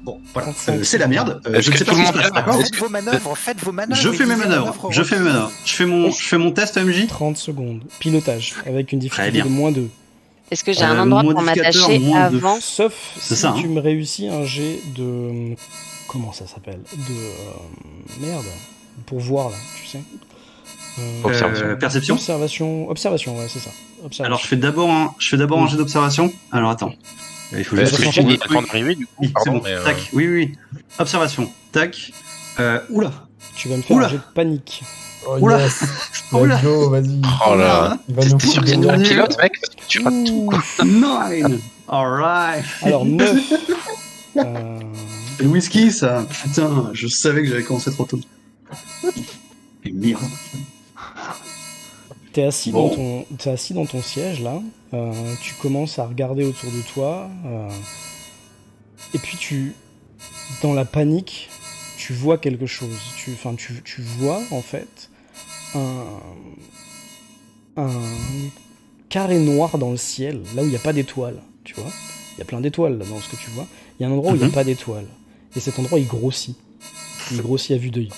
Bon, voilà. 35. C'est la merde. Je Est-ce ne que sais pas tout ce le qui se monde passe, l'a d'accord? Faites vos manœuvres. Je fais mes manœuvres. Je fais mon test MJ. 30 secondes. Pilotage, avec une difficulté bien. de -2. Est-ce que j'ai un endroit pour modificateur m'attacher moins deux. avant? Sauf C'est si ça, tu hein. me réussis un jet de... Comment ça s'appelle? De... Merde. Pour voir, là, tu sais. Observation. Observation, ouais, c'est ça. Observation. Alors, je fais d'abord un jet d'observation. Alors, attends. Il faut Est-ce juste que que tu je finis trouve le le temps truc. d'arriver du coup? Oui, c'est Pardon, bon. mais, Tac. Oui. Observation. Tac. Oula. Tu vas me faire Oula. un jet de panique. Oh Oula. yes. Oula. Let's go, vas-y. Oh là. Il va nous T'es sûr que c'est foutre toi des le nul. pilote, mec? Parce que tu rates tout, quoi. 9. Alright. Alors, 9. C'est le whisky, ça. Putain, je savais que j'avais commencé trop tôt. Et merde. T'es assis, Bon. t'es assis dans ton siège, là. Tu commences à regarder autour de toi. Et puis, dans la panique, tu vois quelque chose. Tu vois, en fait, un carré noir dans le ciel, là où il n'y a pas d'étoiles, tu vois. Il y a plein d'étoiles là, dans ce que tu vois. Il y a un endroit où il n'y a pas d'étoiles. Et cet endroit, il grossit. Il grossit à vue d'œil.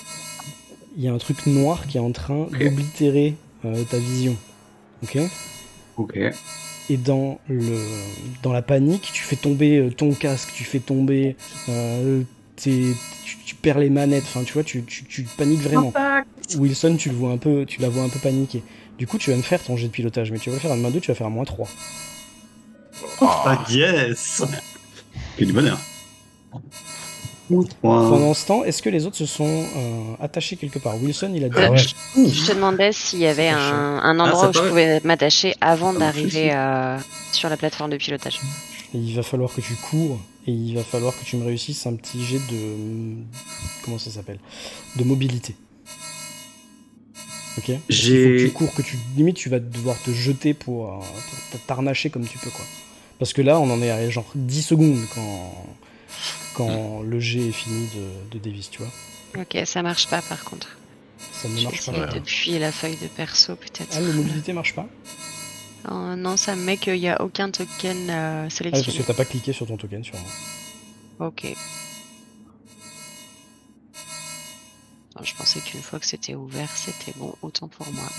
Il y a un truc noir qui est en train d'oblitérer ta vision. Ok ? Ok. Et dans la panique, tu fais tomber ton casque, tu fais tomber... tu perds les manettes, enfin tu vois, tu paniques vraiment. Wilson, tu la vois un peu paniquer. Du coup, tu vas me faire ton jet de pilotage, mais tu vas faire un -2, tu vas faire un -3. Ah, yes. Et du bonheur. Pendant ce temps, est-ce que les autres se sont attachés quelque part? Wilson, il a dit... Ah ouais. Je te demandais s'il y avait un endroit où je pouvais m'attacher avant d'arriver sur la plateforme de pilotage. Et il va falloir que tu cours, et il va falloir que tu me réussisses un petit jet de... Comment ça s'appelle? De mobilité. Ok? Il faut que tu cours, limite tu vas devoir te jeter pour t'arnacher comme tu peux, quoi. Parce que là, on en est à genre 10 secondes quand le jet est fini de Davis, tu vois. Ok, ça marche pas par contre. Ça ne marche pas. Depuis la feuille de perso peut-être. Ah, la mobilité marche pas? Non, ça me met qu'il n'y a aucun token Ah, sélectionné. parce que t'as pas cliqué sur ton token, sûrement. Ok. Non, je pensais qu'une fois que c'était ouvert, c'était bon, autant pour moi.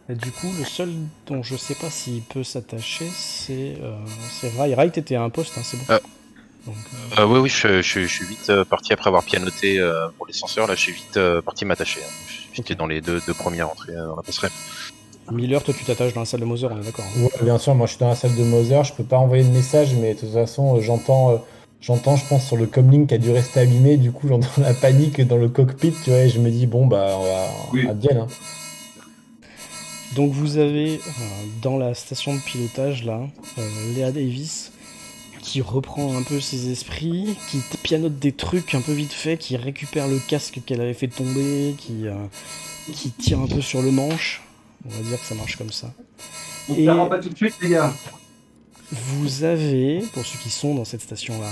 Et du coup, le seul dont je sais pas s'il peut s'attacher, c'est Rai. Rai, t'étais à un poste, hein, c'est bon. Donc, Oui, je suis vite parti après avoir pianoté pour les senseurs. Là, je suis vite parti m'attacher. Hein. J'étais dans les deux premières entrées dans la passerelle. Miller, toi, tu t'attaches dans la salle de Moser, on est d'accord, hein. Ouais, bien sûr, moi je suis dans la salle de Moser, je peux pas envoyer de message, mais de toute façon, j'entends, je pense, sur le comlink qui a dû rester allumé, du coup, j'entends la panique dans le cockpit, tu vois, et je me dis, bon, bah, on va bien, hein. Donc vous avez dans la station de pilotage là, Léa Davis qui reprend un peu ses esprits, qui pianote des trucs un peu vite fait, qui récupère le casque qu'elle avait fait tomber, qui tire un peu sur le manche. On va dire que ça marche comme ça. On ne pas tout de suite, les gars. Vous avez, pour ceux qui sont dans cette station-là,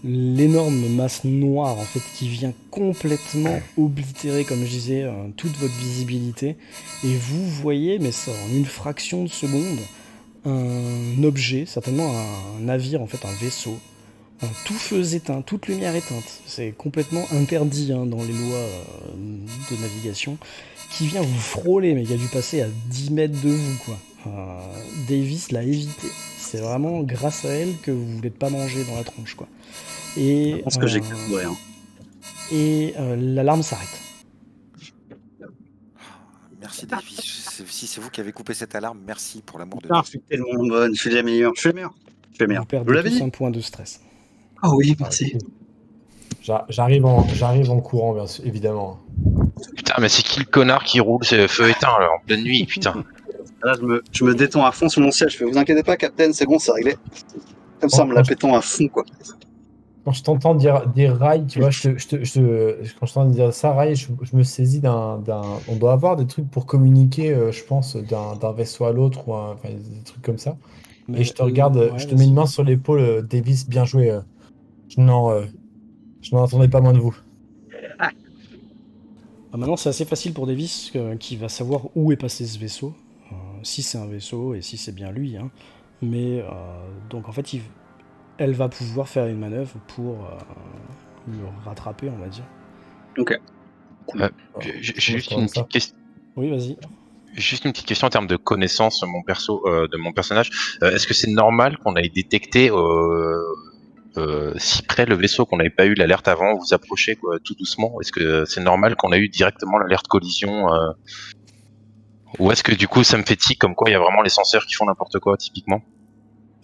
l'énorme masse noire en fait qui vient complètement oblitérer, comme je disais, toute votre visibilité, et vous voyez, mais ça en une fraction de seconde, un objet, certainement un navire, en fait un vaisseau, tout feu éteint, toute lumière éteinte, c'est complètement interdit hein, dans les lois de navigation, qui vient vous frôler, mais qui a dû passer à 10 mètres de vous, quoi. Davis l'a évité, c'est vraiment grâce à elle que vous voulez pas manger dans la tronche, quoi. Et, je pense que j'ai compris, hein. Et l'alarme s'arrête. Merci Davis. Si c'est vous qui avez coupé cette alarme, merci pour l'amour de Putain, Dieu. je suis tellement bonne, je suis la meilleure. Je suis le meilleur. Vous perdez tous un point de stress. Ah oui, merci. J'arrive en courant, bien sûr, évidemment. Putain, mais c'est qui le connard qui roule ce feu éteint là, en pleine nuit, putain. Là, je me détends à fond sur mon siège. Je fais, vous inquiétez pas, Captain, c'est bon, c'est réglé. Comme ça, en me la pétant à fond, quoi. Quand je t'entends dire Rai, tu vois, quand je t'entends dire ça, Rai, je me saisis d'un. On doit avoir des trucs pour communiquer, je pense, d'un vaisseau à l'autre, ou enfin, des trucs comme ça. Mais et je te regarde, ouais, je te mets une main sur l'épaule, Davis, bien joué. Je n'en attendais pas moins de vous. Maintenant, c'est assez facile pour Davis qui va savoir où est passé ce vaisseau, si c'est un vaisseau et si c'est bien lui. Hein. Mais donc en fait, elle va pouvoir faire une manœuvre pour le rattraper, on va dire. Ok. J'ai juste une petite question. Oui, vas-y. Juste une petite question en termes de connaissance de mon personnage. Est-ce que c'est normal qu'on ait détecté si près le vaisseau qu'on n'avait pas eu l'alerte avant, vous approchez quoi, tout doucement? Est-ce que c'est normal qu'on a eu directement l'alerte collision ou est-ce que du coup ça me fait tic comme quoi il y a vraiment les senseurs qui font n'importe quoi typiquement?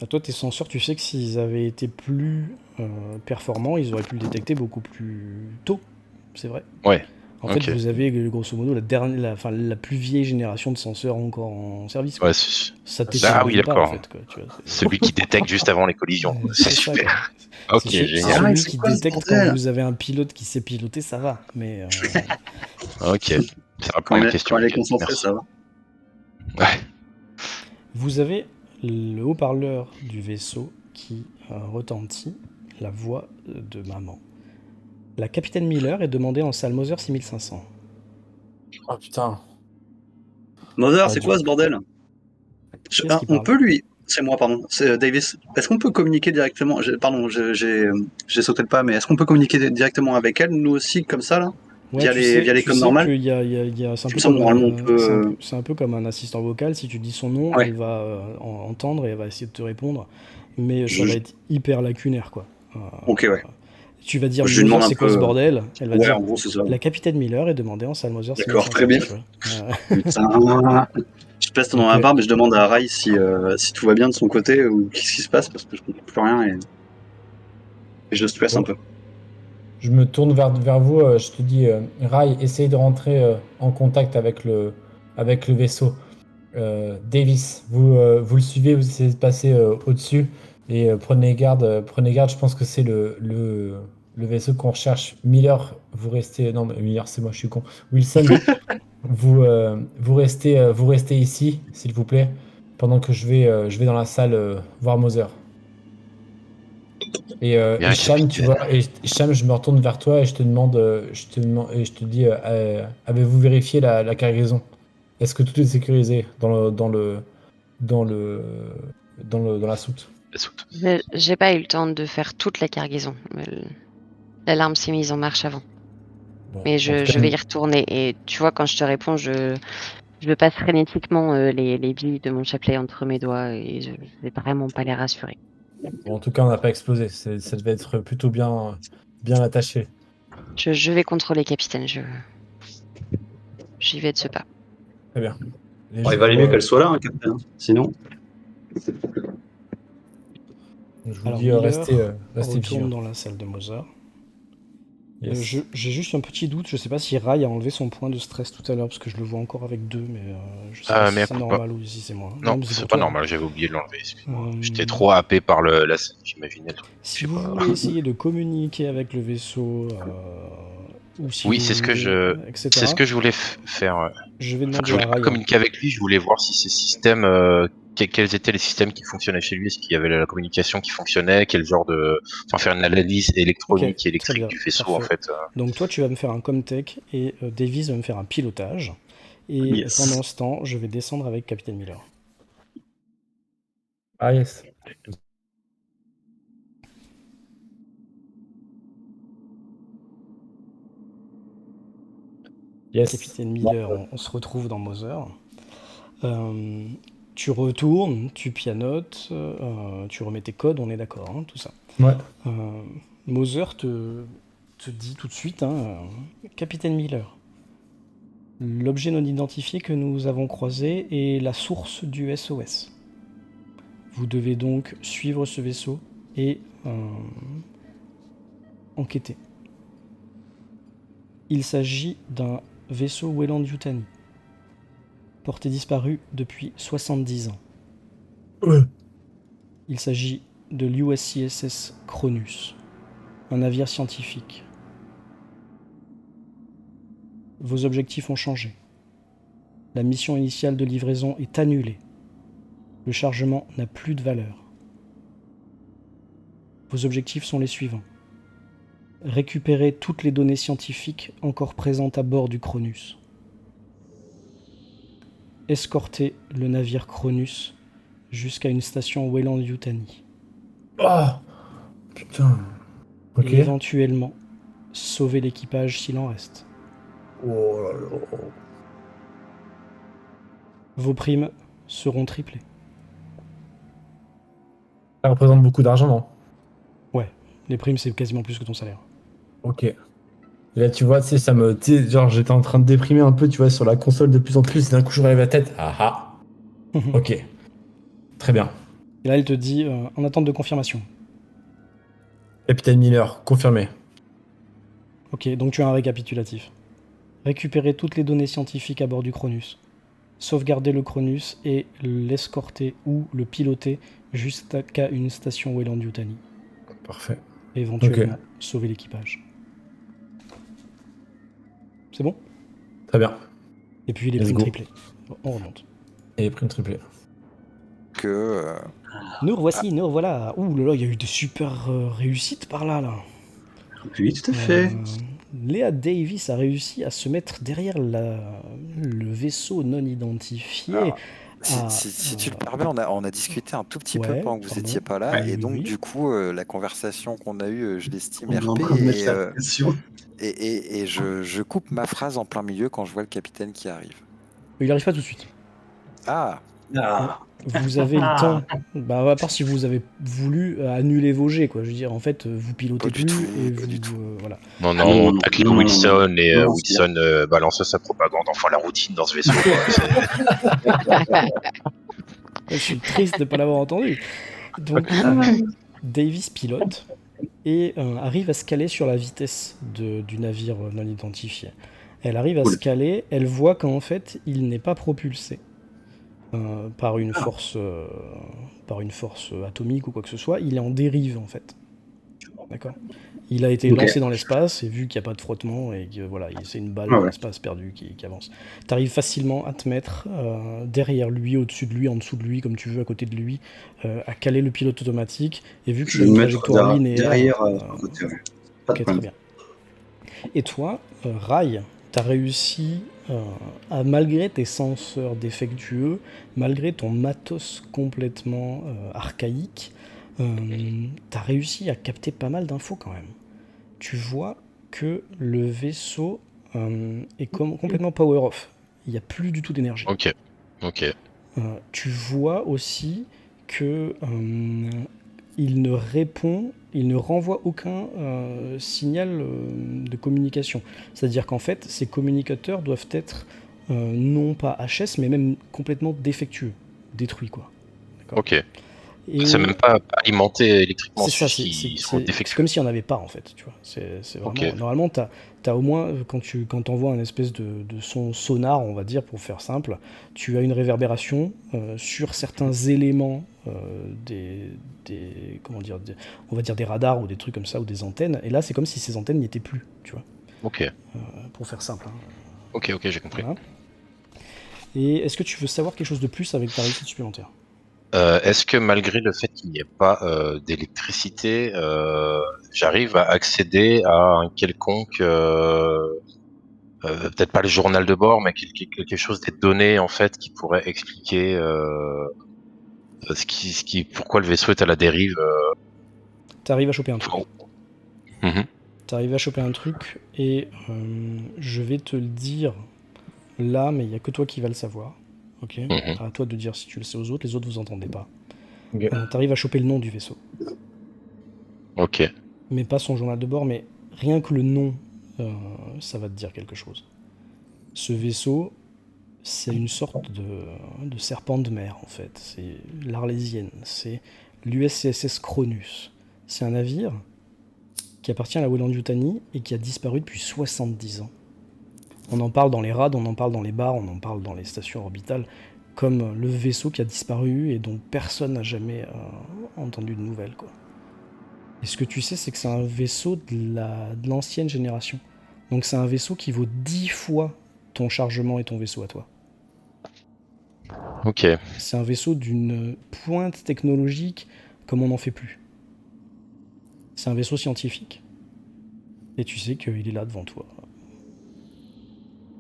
Toi, tes senseurs, tu sais que s'ils avaient été plus performants, ils auraient pu le détecter beaucoup plus tôt. C'est vrai. Ouais. En fait, vous avez grosso modo la plus vieille génération de senseurs encore en service. Quoi. Ouais, Ça t'étonne oui, pas, en d'accord. fait. Quoi, tu vois, celui qui détecte juste avant les collisions. C'est ça, super. quoi. Ok, C'est génial. celui qui détecte quand vous avez un pilote qui sait piloter, ça va. Mais Ok. Ça répond Quand à il ma est, question. quand il est Ok, concentré, merci. ça va. Ouais. vous avez le haut-parleur du vaisseau qui retentit la voix de maman. La capitaine Miller est demandée en salle Moser 6500. Oh putain. Mother, c'est quoi ce bordel? Qui est-ce qui On parle? peut lui. C'est moi, pardon. C'est Davis. Est-ce qu'on peut communiquer directement? Pardon, j'ai sauté le pas, mais est-ce qu'on peut communiquer directement avec elle, nous aussi, comme ça, là? Ouais, Via les tu codes sais normales? qu'il y a c'est un peu Il me semble, comme normalement, on peut. c'est un peu comme un assistant vocal. Si tu dis son nom, Ouais. elle va entendre et elle va essayer de te répondre. Mais ça Je- va être hyper lacunaire, quoi. Ok, ouais. Tu vas dire, Je lui demande Mother, un c'est quoi peu. ce bordel? Elle va Ouais, dire, en gros, c'est ça. la capitaine Miller est demandée en salle Moser D'accord, 6500. très bien. Tu vois. Putain. Je passe dans ma Ok. barbe et je demande à Rai si tout va bien de son côté ou qu'est-ce qui se passe parce que je comprends plus rien et je stresse un peu. Je me tourne vers vous, je te dis, Rai, essaye de rentrer en contact avec le vaisseau. Davis, vous le suivez, vous essayez de passer au-dessus et prenez garde, je pense que c'est le vaisseau qu'on recherche. Miller, vous restez. Non, mais Miller, c'est moi, je suis con. Wilson, vous restez ici, s'il vous plaît, pendant que je vais dans la salle voir Moser. Bien, Et Cham, tu capitaine. vois, et Cham, je me retourne vers toi et je te dis, avez-vous vérifié la cargaison? Est-ce que tout est sécurisé dans la soute? J'ai pas eu le temps de faire toute la cargaison. L'alarme s'est mise en marche avant. Bon, Mais en tout je cas, vais y retourner. Et tu vois, quand je te réponds, je passe frénétiquement les billes de mon chapelet entre mes doigts et je vais vraiment pas les rassurer. en tout cas, on n'a pas explosé. Ça devait être plutôt bien attaché. Je vais contrôler, capitaine. J'y vais de ce pas. Très bien. Et Bon, je il valait mieux vous, qu'elle soit là, hein, Captain. Sinon. je vous Alors dis, Miller restez retourne vigilants. dans la salle de Moser. Yes. J'ai juste un petit doute, je sais pas si Rai a enlevé son point de stress tout à l'heure, parce que je le vois encore avec 2, mais je sais pas si Mais c'est normal ou si c'est moi. non, mais c'est pour pas toi. normal, j'avais oublié de l'enlever, excuse-moi. Euh, J'étais trop happé par la scène, j'imaginais le truc. Si Je sais vous pas. voulez essayer de communiquer avec le vaisseau, ou si Oui, vous c'est ce que voulez, etc., je voulais faire. je vais Enfin, demander je voulais à pas Rai. communiquer avec lui, je voulais voir si ces systèmes, quels étaient les systèmes qui fonctionnaient chez lui, est-ce qu'il y avait la communication qui fonctionnait, quel genre de, enfin faire une analyse Ok, électronique et très électrique bien, du vaisseau en parfait. fait. Donc toi, tu vas me faire un comtech et Davis va me faire un pilotage. Et Yes. pendant ce temps, je vais descendre avec Capitaine Miller. Ah, yes. Yes. Capitaine Miller, on se retrouve dans Moser. Tu retournes, tu pianotes, tu remets tes codes, on est d'accord, hein, tout ça. Ouais. Moser te dit tout de suite, hein, Capitaine Miller, l'objet non identifié que nous avons croisé est la source du SOS. Vous devez donc suivre ce vaisseau et enquêter. Il s'agit d'un vaisseau Weyland-Yutani, porté disparu depuis 70 ans. Ouais. Il s'agit de l'USCSS Cronus, un navire scientifique. Vos objectifs ont changé. La mission initiale de livraison est annulée. Le chargement n'a plus de valeur. Vos objectifs sont les suivants. Récupérer toutes les données scientifiques encore présentes à bord du Cronus. Escorter le navire Cronus jusqu'à une station Weyland-Yutani. Ah, Putain. Ok. Et éventuellement, sauver l'équipage s'il en reste. Oh là là. Vos primes seront triplées. Ça représente beaucoup d'argent, non? Ouais, les primes, c'est quasiment plus que ton salaire. Ok. Et là, tu vois, tu sais, tu sais, genre, j'étais en train de déprimer un peu, tu vois, sur la console de plus en plus, et d'un coup, je relève la tête. Ah ah. Ok. Très bien. Et là, elle te dit, en attente de confirmation. Capitaine Miller, confirmé. Ok, donc tu as un récapitulatif. Récupérer toutes les données scientifiques à bord du Cronus. Sauvegarder le Cronus et l'escorter ou le piloter jusqu'à une station Weyland-Yutani. Parfait. Et éventuellement sauver l'équipage. C'est bon? Très bien. Et puis les Let's primes go. triplées. Bon, on remonte. Et prime triplé. Que Nous revoici, nous revoilà. Ouh là là, il y a eu de super réussites par là. Oui, tout à fait. Léa Davis a réussi à se mettre derrière le vaisseau non identifié. alors, Ah, si tu le permets, on a discuté un tout petit peu ouais, pendant que vous pardon. n'étiez pas là, Oui, et oui, donc oui. du coup, la conversation qu'on a eue, je l'estime On est en RP, train de mettre la pression. et je coupe ma phrase en plein milieu quand je vois le capitaine qui arrive. Il arrive pas tout de suite. Ah, Ah, Vous avez le temps. Bah, à part si vous avez voulu annuler vos jets, quoi. Je veux dire, en fait, vous pilotez Pas du plus tout, et pas vous. du tout. Voilà. Non, Ah non, non, non, tacler non, non, Wilson non. et Non, Wilson balance sa propagande, enfin la routine dans ce vaisseau. Quoi. Je suis triste de ne pas l'avoir entendu. Donc, Davis pilote et arrive à se caler sur la vitesse du navire non identifié. Elle arrive à se caler, elle voit qu'en fait, il n'est pas propulsé par une force atomique ou quoi que ce soit. Il est en dérive, en fait. D'accord. Il a été Ok. lancé dans l'espace et vu qu'il n'y a pas de frottement et que voilà, c'est une balle Ah dans ouais. l'espace perdue qui avance. Tu arrives facilement à te mettre derrière lui, au-dessus de lui, en dessous de lui, comme tu veux, à côté de lui, à caler le pilote automatique. Et vu Je qu'il vais a une me mettre trajectoire linéaire. derrière à côté. Ouais. Pas de Ok, très problème. bien. Et toi, Rai, tu as réussi à, malgré tes senseurs défectueux, malgré ton matos complètement archaïque, tu as réussi à capter pas mal d'infos quand même. Tu vois que le vaisseau est complètement power off. Il n'y a plus du tout d'énergie. Ok, ok. Tu vois aussi que il ne renvoie aucun signal de communication. C'est-à-dire qu'en fait, ces communicateurs doivent être non pas HS, mais même complètement défectueux, détruits quoi. D'accord. Ok. Et C'est même pas alimenté électriquement, c'est ça, c'est juste qu'ils sont c'est défectueux. comme s'il n'y en avait pas en fait, tu vois. C'est vraiment. Ok. Normalement, t'as au moins, quand t'envoies un espèce de son sonar, on va dire, pour faire simple, tu as une réverbération sur certains éléments comment dire, on va dire des radars ou des trucs comme ça, ou des antennes, et là c'est comme si ces antennes n'y étaient plus, tu vois. Ok. Pour faire simple. Hein. Ok, ok, j'ai compris. Voilà. Et est-ce que tu veux savoir quelque chose de plus avec ta réussite supplémentaire? Est-ce que malgré le fait qu'il n'y ait pas d'électricité, j'arrive à accéder à un quelconque, peut-être pas le journal de bord, mais quelque chose des données en fait qui pourrait expliquer pourquoi le vaisseau est à la dérive. T'arrives à choper un truc. Mhm. T'arrives à choper un truc, et je vais te le dire là, mais il n'y a que toi qui vas le savoir. Ok. Mhm. À toi de dire si tu le sais aux autres, les autres vous entendez pas. Ok. T'arrives à choper le nom du vaisseau. Ok. Mais pas son journal de bord, mais rien que le nom, ça va te dire quelque chose. Ce vaisseau, c'est une sorte de serpent de mer, en fait. C'est l'Arlésienne, c'est l'USCSS Cronus. C'est un navire qui appartient à la Weyland-Yutani et qui a disparu depuis 70 ans. On en parle dans les rades, on en parle dans les bars, on en parle dans les stations orbitales, comme le vaisseau qui a disparu et dont personne n'a jamais entendu de nouvelles, quoi. Et ce que tu sais, c'est que c'est un vaisseau de l'ancienne génération. Donc c'est un vaisseau qui vaut 10 fois ton chargement et ton vaisseau à toi. Ok. C'est un vaisseau d'une pointe technologique comme on n'en fait plus. C'est un vaisseau scientifique. Et tu sais qu'il est là devant toi.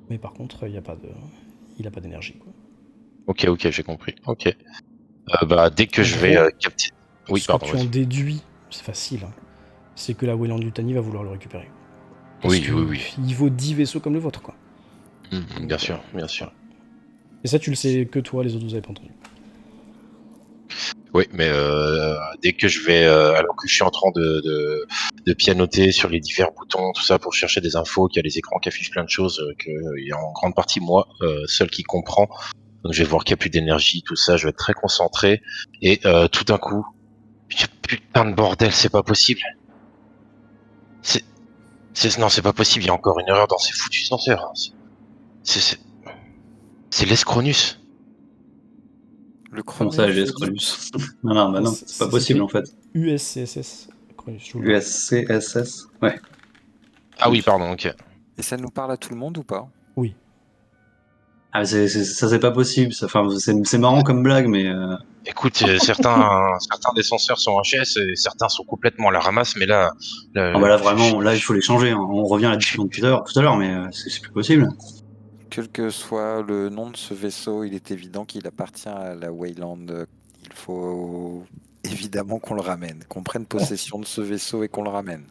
Mais par contre, il a pas d'énergie, quoi. Ok, ok, j'ai compris. Ok. Bah, dès que En je vais gros, capter. Oui, ce pardon. que tu en Vas-y. déduis, c'est facile, hein. c'est que la Weyland Yutani va vouloir le récupérer. Parce Oui, que oui, oui. il vaut 10 vaisseaux comme le vôtre, quoi. Bien sûr, bien sûr. Et ça, tu le sais que toi, les autres, vous avez pas entendu. Oui, mais dès que je vais, alors que je suis en train de pianoter sur les divers boutons, tout ça, pour chercher des infos, qu'il y a les écrans qui affichent plein de choses, qu'il y a en grande partie moi, seul qui comprend. Donc je vais voir qu'il n'y a plus d'énergie, tout ça, je vais être très concentré. Et tout d'un coup, putain de bordel, c'est pas possible. Non, c'est pas possible, il y a encore une erreur dans ces foutus senseurs. C'est l'Escronus. Le Comment ça, Cronus, j'ai vous dites? Cronus? Non, bah non, c'est pas possible en fait. USCSS. Cronus, je vous le dis. USCSS? Ouais. Ah oui, pardon, ok. Et ça nous parle à tout le monde ou pas? Oui. Ah, ça c'est pas possible. Enfin, c'est marrant comme blague, mais Écoute, certains des senseurs sont HS et certains sont complètement à la ramasse, mais là, ah bah là vraiment, là il faut les changer. Hein. On revient à la discussion de tout à l'heure, mais c'est plus possible. Quel que soit le nom de ce vaisseau, il est évident qu'il appartient à la Weyland. Il faut évidemment qu'on le ramène, qu'on prenne possession de ce vaisseau et qu'on le ramène.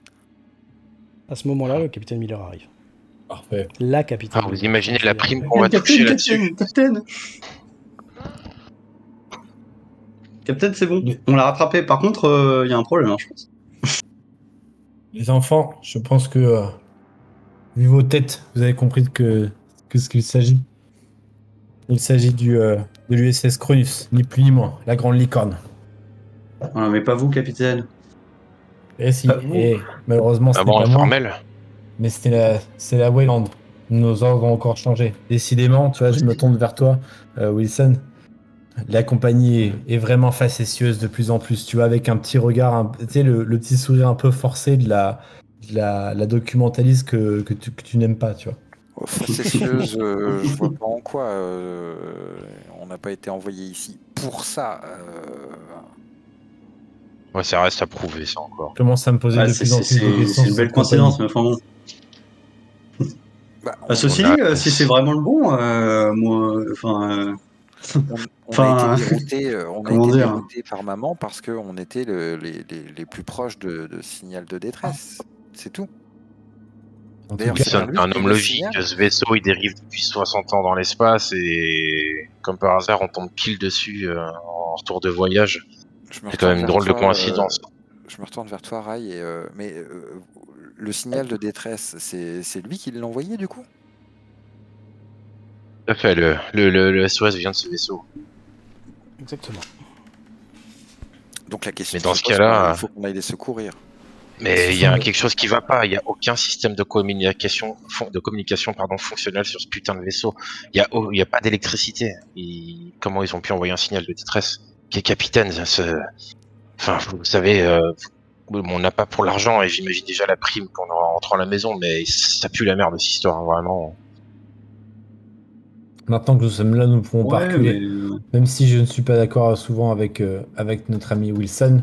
À ce moment-là, le capitaine Miller arrive. Parfait. La capitaine Ah, vous Miller. imaginez je la vais y prime arriver. qu'on va toucher là-dessus. Captain, c'est bon. Mais- On l'a rattrapé. Par contre, il y a un problème, hein, je pense. Les enfants, je pense que, vu vos têtes, vous avez compris que ce qu'il s'agit. Il s'agit de l'USS Cronus, ni plus ni moins, la grande licorne. Voilà, mais pas vous, capitaine. Et si, Pas vous. et malheureusement, ce Ah n'est bon, pas moi, informel. mais c'est la Weyland. Nos ordres ont encore changé. Décidément, tu vois, je me tourne vers toi, Wilson. La compagnie est vraiment facétieuse de plus en plus, tu vois, avec un petit regard, tu sais, le petit sourire un peu forcé de la documentaliste que tu n'aimes pas, tu vois. Oh, facétieuse, je vois pas en quoi. On n'a pas été envoyé ici pour ça. Ouais, ça reste à prouver, ça encore. Je commence à me poser Ouais, de plus en plus de questions c'est une sur belle cette compagnie. coïncidence, mais enfin bon. Bah, Ceci on a- dit, si c'est vraiment le bon, moi, enfin, on a été enfin, dérouté, comment dire? par maman parce qu'on était les plus proches de signal de détresse. C'est tout. En tout D'ailleurs, cas, c'est bien C'est lui un qui a eu homme le logique. signal. Ce vaisseau, il dérive depuis 60 ans dans l'espace et comme par hasard, on tombe pile dessus en retour de voyage. Je me C'est quand retourne même une vers drôle de toi, coïncidence. je me retourne vers toi, Rai, mais le signal de détresse, c'est lui qui l'a envoyé du coup? Tout à fait, le SOS vient de ce vaisseau. Exactement. Donc la question Mais dans se ce pose, quoi. Il cas-là, faut qu'on aille les secourir. mais Ce il y a sont- quelque chose qui va pas. Il y a aucun système de communication, pardon, fonctionnel sur ce putain de vaisseau. Il y a pas d'électricité. Comment ils ont pu envoyer un signal de détresse? Qui est capitaine, enfin, vous savez, on n'a pas pour l'argent et j'imagine déjà la prime qu'on aura en rentrant à la maison, mais ça pue la merde cette histoire, hein, vraiment. Maintenant que nous sommes là, nous ne pouvons pas Ouais, mais reculer. Même si je ne suis pas d'accord souvent avec notre ami Wilson,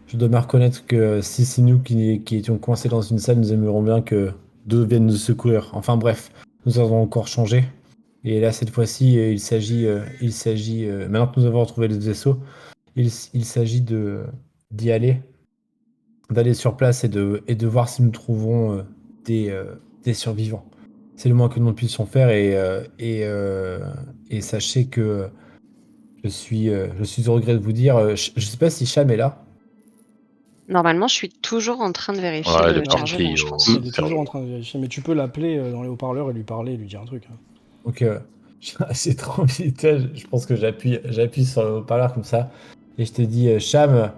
je dois me reconnaître que si c'est nous qui étions coincés dans une salle, nous aimerions bien que d'autres viennent nous secourir. Enfin bref, nous avons encore changé. Et là, cette fois-ci, maintenant que nous avons retrouvé le vaisseau, il s'agit d'y aller, d'aller sur place et de voir si nous trouvons des survivants. C'est le moins que nous puissions faire et sachez que je suis au regret de vous dire, je sais pas si Cham est là. Normalement, je suis toujours en train de vérifier Ouais, le le chargement, parti je au pense. Il est toujours serveur. en train de vérifier, mais tu peux l'appeler dans les haut-parleurs et lui parler et lui dire un truc. Hein. Donc j'ai trop envie, tu sais, je pense que j'appuie sur le haut-parleur comme ça et je te dis, Cham,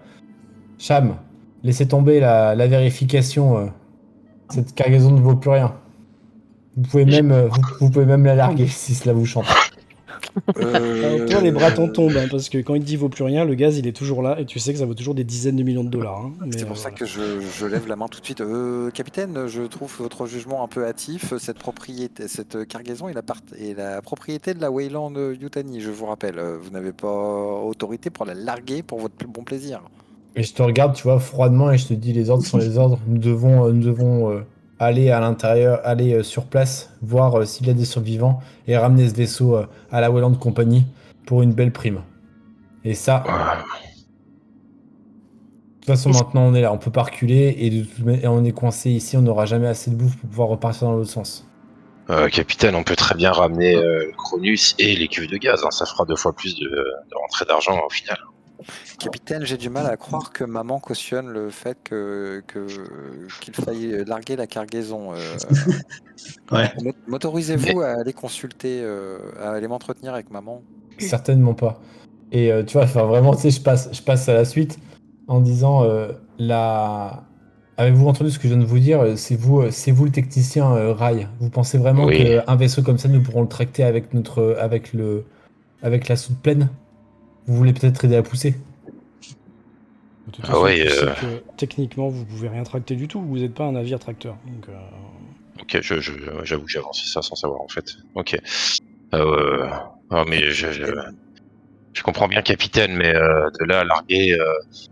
laissez tomber la vérification. Cette cargaison ne vaut plus rien. Vous pouvez même la larguer si cela vous chante. Alors toi, les bras t'en tombent, hein, parce que quand il te dit vaut plus rien, le gaz il est toujours là et tu sais que ça vaut toujours des dizaines de millions de dollars. Hein, mais C'est pour ça voilà. que je lève la main tout de suite. Capitaine, je trouve votre jugement un peu hâtif. Cette cargaison est la propriété de la Weyland Yutani, je vous rappelle. Vous n'avez pas autorité pour la larguer pour votre plus bon plaisir. Et je te regarde, tu vois, froidement, et je te dis, les ordres sont les ordres. Nous devons aller à l'intérieur, aller sur place, voir s'il y a des survivants, et ramener ce vaisseau à la Weyland Company pour une belle prime. Et ça, Ouais. façon, Est-ce- maintenant, on est là, on peut pas reculer, et on est coincé ici, on n'aura jamais assez de bouffe pour pouvoir repartir dans l'autre sens. Capitaine, on peut très bien ramener le Cronus et les cuves de gaz. Hein. Ça fera 2 fois plus de rentrée d'argent au final. Capitaine, j'ai du mal à croire que maman cautionne le fait qu'il faille larguer la cargaison. Ouais. M'autorisez-vous à aller consulter, à aller m'entretenir avec maman? Certainement pas. Et tu vois, enfin, vraiment, tu sais, je passe à la suite en disant, avez-vous entendu ce que je viens de vous dire? C'est vous le technicien rail. Vous pensez vraiment Oui. qu'un vaisseau comme ça, nous pourrons le tracter avec la soude pleine? Vous voulez peut-être aider à pousser? De toute Ah façon, ouais, tu sais que techniquement, vous pouvez rien tracter du tout. Vous n'êtes pas un navire tracteur. Donc, ok, j'avoue que j'ai avancé ça sans savoir en fait. Ok. Ah, mais je comprends bien, capitaine, mais de là à larguer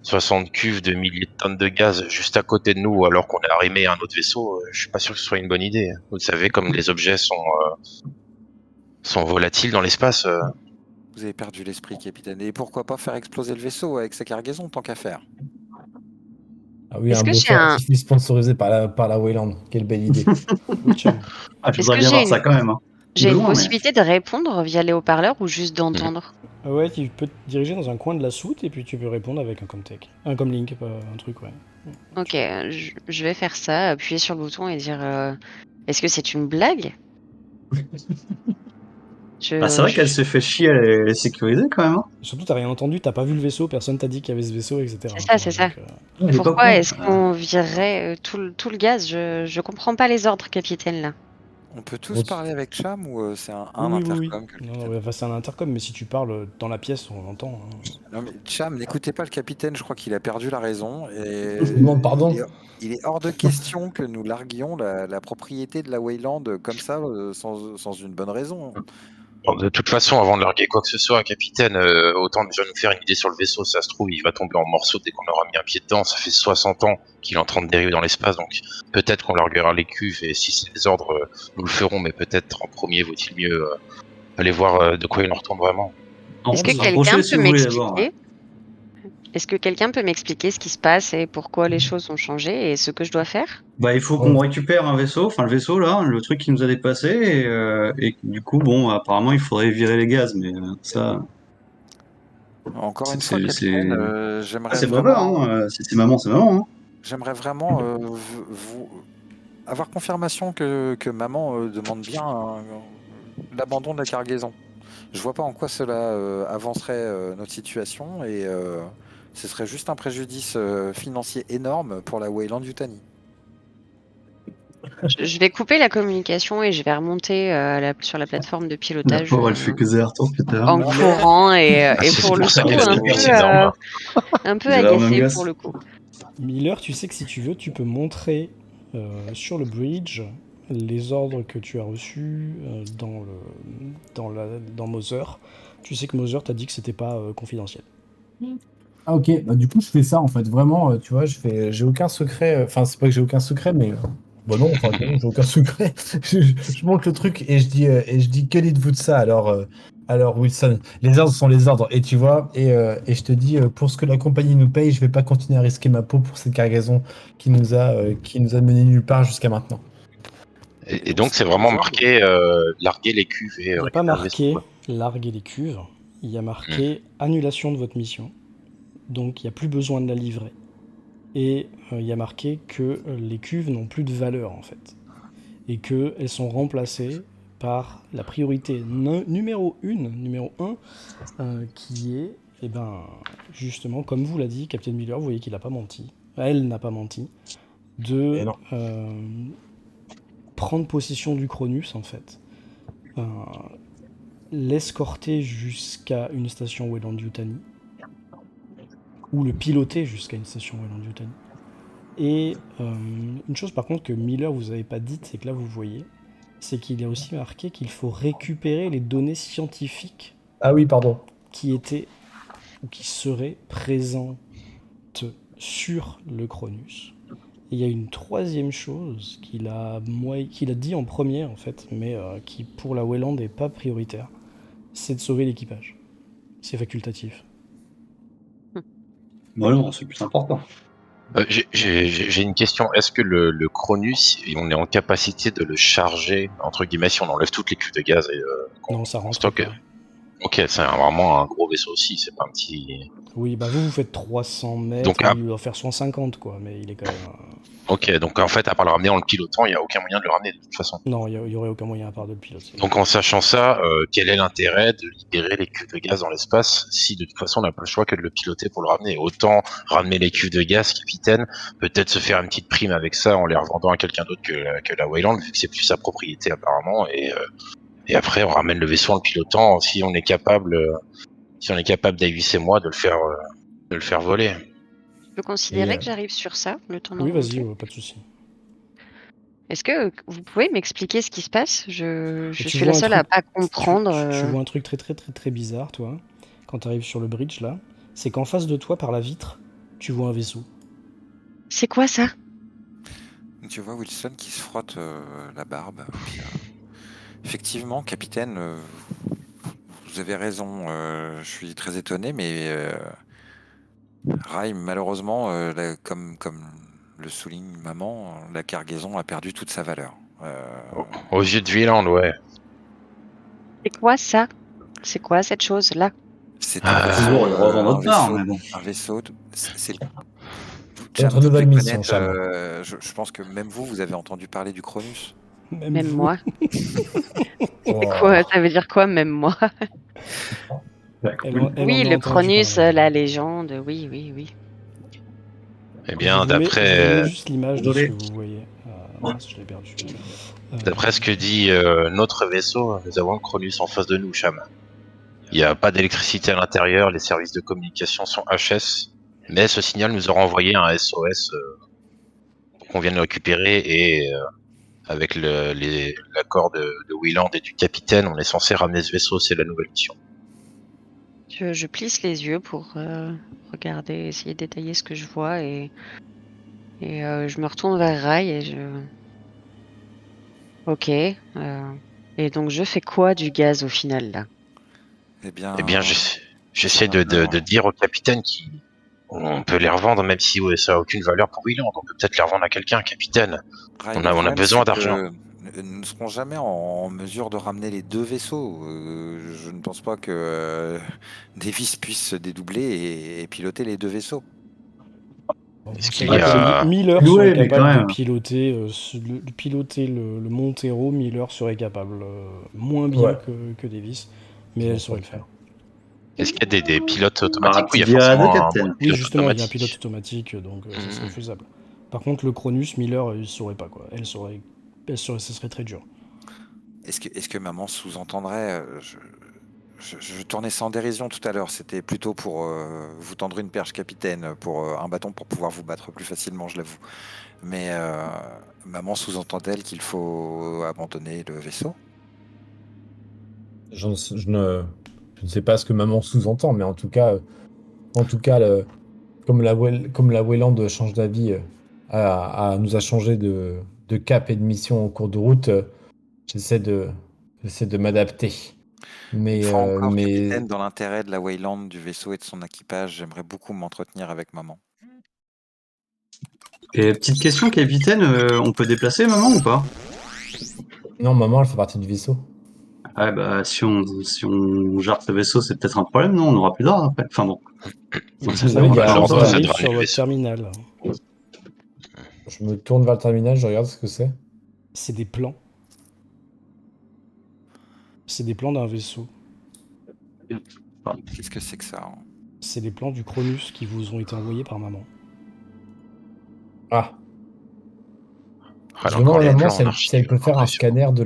60 cuves de milliers de tonnes de gaz juste à côté de nous alors qu'on est arrimé à un autre vaisseau, je suis pas sûr que ce soit une bonne idée. Vous savez, comme les objets sont volatiles dans l'espace. Vous avez perdu l'esprit, capitaine. Et pourquoi pas faire exploser le vaisseau avec sa cargaison, tant qu'à faire? Ah oui, Est-ce un que beau j'ai feu un... artificiel sponsorisé par la Wayland. Quelle belle idée. oui, Cham. Ah, je Est-ce voudrais que bien voir ça quand même. Hein. j'ai une Besoin, mais. possibilité de répondre via les haut-parleurs ou juste d'entendre? Ouais, tu peux te diriger dans un coin de la soute et puis tu peux répondre avec un comtech. Un comlink, pas un truc, ouais. Ok, je vais faire ça, appuyer sur le bouton et dire est-ce que c'est une blague? Bah, c'est vrai qu'elle Je- s'est fait chier, elle est sécurisée quand même. Hein. Surtout, t'as rien entendu, t'as pas vu le vaisseau, personne t'a dit qu'il y avait ce vaisseau, etc. C'est ça, quoi. c'est ça. Donc, Elle est pas Pourquoi con. est-ce qu'on virerait tout le gaz? Je comprends pas les ordres, capitaine, là. On peut tous Bon, parler avec Cham ou c'est un oui, oui, oui. intercom que le Non, capitaine... ouais, enfin, c'est un intercom, mais si tu parles dans la pièce, on l'entend. Hein. Non mais Cham, n'écoutez pas le capitaine, je crois qu'il a perdu la raison. Et je vous demande pardon. il est hors de question que nous larguions la propriété de la Wayland comme ça, sans une bonne raison. Bon, de toute façon, avant de larguer quoi que ce soit, capitaine, autant déjà nous faire une idée sur le vaisseau. Ça se trouve, il va tomber en morceaux dès qu'on aura mis un pied dedans. Ça fait 60 ans qu'il est en train de dériver dans l'espace, donc peut-être qu'on larguera les cuves et si c'est des ordres, nous le ferons. Mais peut-être en premier, vaut-il mieux aller voir de quoi il en retourne vraiment. Non, Est-ce on que peut se quelqu'un rapprocher si peut vous voulez d'abord. Ouais. m'expliquer? Est-ce que quelqu'un peut m'expliquer ce qui se passe et pourquoi les choses ont changé et ce que je dois faire? Bah, il faut qu'on récupère un vaisseau, enfin le vaisseau là, le truc qui nous a dépassé, et du coup, bon, apparemment, il faudrait virer les gaz, mais ça, Encore une fois, c'est. capitaine, Ah, c'est bavard, hein. C'est maman, c'est maman. Hein. j'aimerais vraiment avoir confirmation que maman demande bien l'abandon de la cargaison. Je vois pas en quoi cela avancerait notre situation et ce serait juste un préjudice financier énorme pour la Wayland Yutani. Je vais couper la communication et je vais remonter sur la plateforme de La pilotage pauvre, elle fait que des retours plus tard. en courant et C'est pour le pour ça coup qu'elle a un des peu, muscles énormes. un peu Dirait agacée Among Us. pour le coup. Miller, tu sais que si tu veux, tu peux montrer sur le bridge les ordres que tu as reçus dans Mother. Tu sais que Mother t'a dit que c'était pas confidentiel. Ah ok, bah, du coup je fais ça en fait, vraiment, tu vois, j'ai aucun secret, enfin c'est pas que j'ai aucun secret, mais bah non, enfin non, j'ai aucun secret. Je montre le truc et je dis que dites-vous de ça alors Wilson, les ordres sont les ordres, et tu vois, et je te dis, pour ce que la compagnie nous paye, je vais pas continuer à risquer ma peau pour cette cargaison qui nous a mené nulle part jusqu'à maintenant. Et donc c'est vraiment les ordres. marqué larguer les cuves et Il n'y a pas récupérer le vaisseau. marqué Quoi. larguer les cuves, il y a marqué annulation de votre mission. Donc il n'y a plus besoin de la livrer. Et il y a marqué que les cuves n'ont plus de valeur en fait. Et qu'elles sont remplacées par la priorité numéro 1, qui est, eh ben, justement, comme vous l'a dit Captain Miller, vous voyez qu'il n'a pas menti, elle n'a pas menti, de Et non. prendre possession du Cronus en fait, l'escorter jusqu'à une station Wayland Yutani, ou le piloter jusqu'à une station Wayland Yutani. Et une chose par contre que Miller vous avez pas dite, c'est que là vous voyez, c'est qu'il y a aussi marqué qu'il faut récupérer les données scientifiques Ah oui, pardon. qui étaient ou qui seraient présentes sur le Cronus. Et il y a une troisième chose qu'il a dit en première en fait, mais qui pour la Wayland n'est pas prioritaire, c'est de sauver l'équipage. C'est facultatif. Bon, non, c'est plus important. J'ai une question. Est-ce que le Cronus, on est en capacité de le charger, entre guillemets, si on enlève toutes les cuves de gaz et qu'on Non, ça rentre stocke? pas. Ok, c'est vraiment un gros vaisseau aussi, c'est pas un petit... Oui, bah vous faites 300 mètres, Donc, lui il doit faire 150 quoi, mais il est quand même... ok, donc en fait, à part le ramener en le pilotant, il n'y a aucun moyen de le ramener de toute façon. Non, il y aurait aucun moyen à part de le piloter. Donc en sachant ça, quel est l'intérêt de libérer les cuves de gaz dans l'espace si de toute façon on n'a pas le choix que de le piloter pour le ramener? Autant ramener les cuves de gaz, capitaine, peut-être se faire une petite prime avec ça en les revendant à quelqu'un d'autre que la Wayland, vu que c'est plus sa propriété apparemment, et après on ramène le vaisseau en le pilotant si on est capable, Davis et moi, de le faire voler. Je peux Et, considérer que j'arrive sur ça, le temps de Oui, vas-y, remonter. pas de souci. Est-ce que vous pouvez m'expliquer ce qui se passe? Et Je tu suis la vois un seule à truc, pas comprendre. tu vois un truc très très très très bizarre, toi, quand tu arrives sur le bridge là, c'est qu'en face de toi, par la vitre, tu vois un vaisseau. C'est quoi ça? Tu vois Wilson qui se frotte la barbe. Puis, effectivement, capitaine, vous avez raison. Je suis très étonné, mais Rai, malheureusement, comme le souligne maman, la cargaison a perdu toute sa valeur. Aux yeux de Wieland, ouais. C'est quoi ça? C'est quoi cette chose-là? C'est un Ah, vaisseau, Toujours, il revend notre part, mais bon. un vaisseau. notre Cham, toutes nouvelle les mission, planètes, Cham. je pense que même vous avez entendu parler du Cronus. Même Même vous. moi. C'est Oh. quoi? Ça veut dire quoi, même moi? Elle en Oui, a le entendu Cronus, parler. la légende, oui, oui, oui. eh Je bien, vous mets d'après juste l'image de ce que vous voyez. Mince, je l'ai perdu. D'après ce que dit notre vaisseau, nous avons le Cronus en face de nous, Cham. Il n'y a pas d'électricité à l'intérieur, les services de communication sont HS, mais ce signal nous aura envoyé un SOS pour qu'on vienne le récupérer et avec l'accord de Wieland et du capitaine, on est censé ramener ce vaisseau, c'est la nouvelle mission. Je plisse les yeux pour regarder, essayer de détailler ce que je vois et je me retourne vers Rai et je... Ok. Et donc je fais quoi du gaz au final là? Eh bien, Eh bien, j'essaie de dire au capitaine qu'on peut les revendre, même si ouais, ça n'a aucune valeur pour Wieland. On peut peut-être les revendre à quelqu'un, capitaine. Rai, On le a problème, besoin c'est d'argent. que nous ne serons jamais en mesure de ramener les deux vaisseaux. Je ne pense pas que Davis puisse se dédoubler et piloter les deux vaisseaux. Bon, Est-ce vous qu'il savez y que a... Miller Ouais, serait mais quand capable de même. piloter, piloter le Montero, Miller serait capable. Moins bien Ouais. que Davis, mais Je elle m'en saurait le souviens. faire. Est-ce qu'il y a des pilotes Bah, automatiques? Oui, il y tu a diras à deux forcément un capitaines. Oui, pilote justement, il y a un pilote automatique. automatique, donc ça serait Mhm. faisable. Par contre, le Cronus, Miller, il saurait pas quoi. Ce serait très dur. Est-ce que maman sous-entendrait je tournais sans dérision tout à l'heure. C'était plutôt pour vous tendre une perche, capitaine, pour un bâton pour pouvoir vous battre plus facilement, je l'avoue. Mais maman sous-entend-elle qu'il faut abandonner le vaisseau? Je ne sais pas ce que maman sous-entend, mais en tout cas, comme la Wayland change d'avis, nous a changé de cap et de mission en cours de route, j'essaie de, j'essaie de m'adapter. Une Mais, fois encore, mais capitaine, dans l'intérêt de la Wayland, du vaisseau et de son équipage, j'aimerais beaucoup m'entretenir avec maman. Et petite question, capitaine, on peut déplacer maman ou pas? non, maman, elle fait partie du vaisseau. Ouais, bah, si on jarte le vaisseau, c'est peut-être un problème, non? On n'aura plus d'ordre après. Enfin bon. Vous Ça savez va il y que pas a, quand changer. L'ordre, on c'est de arrive ramener sur le votre vaisseau. terminal, je me tourne vers le terminal, je regarde ce que c'est. c'est des plans. C'est des plans d'un vaisseau. Qu'est-ce que c'est que ça, hein? C'est des plans du Cronus qui vous ont été envoyés par maman. Ah, Elle je a demande encore à les maman plans en si elle peut faire un scanner tu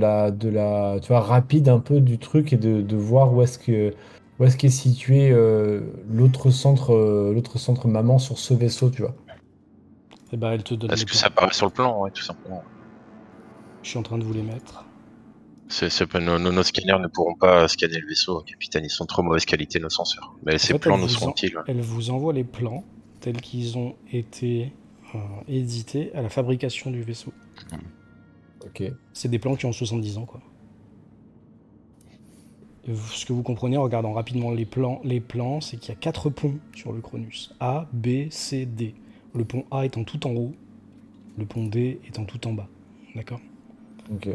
vois, rapide un peu du truc et de voir où est-ce qu'est situé l'autre centre maman sur ce vaisseau, tu vois. Et bah, elle te donne Est-ce les que plans. ça apparaît sur le plan, ouais, tout simplement. Je suis en train de vous les mettre. Nos scanners ne pourront pas scanner le vaisseau, capitaine. Ils sont de trop mauvaise qualité, nos senseurs. Mais En ces fait, plans nous seront utiles. elle vous envoie les plans tels qu'ils ont été édités à la fabrication du vaisseau. Ok. C'est des plans qui ont 70 ans, quoi. Ce que vous comprenez en regardant rapidement les plans, c'est qu'il y a 4 ponts sur le Cronus. A, B, C, D. Le pont A étant tout en haut, le pont B étant tout en bas. D'accord? Ok.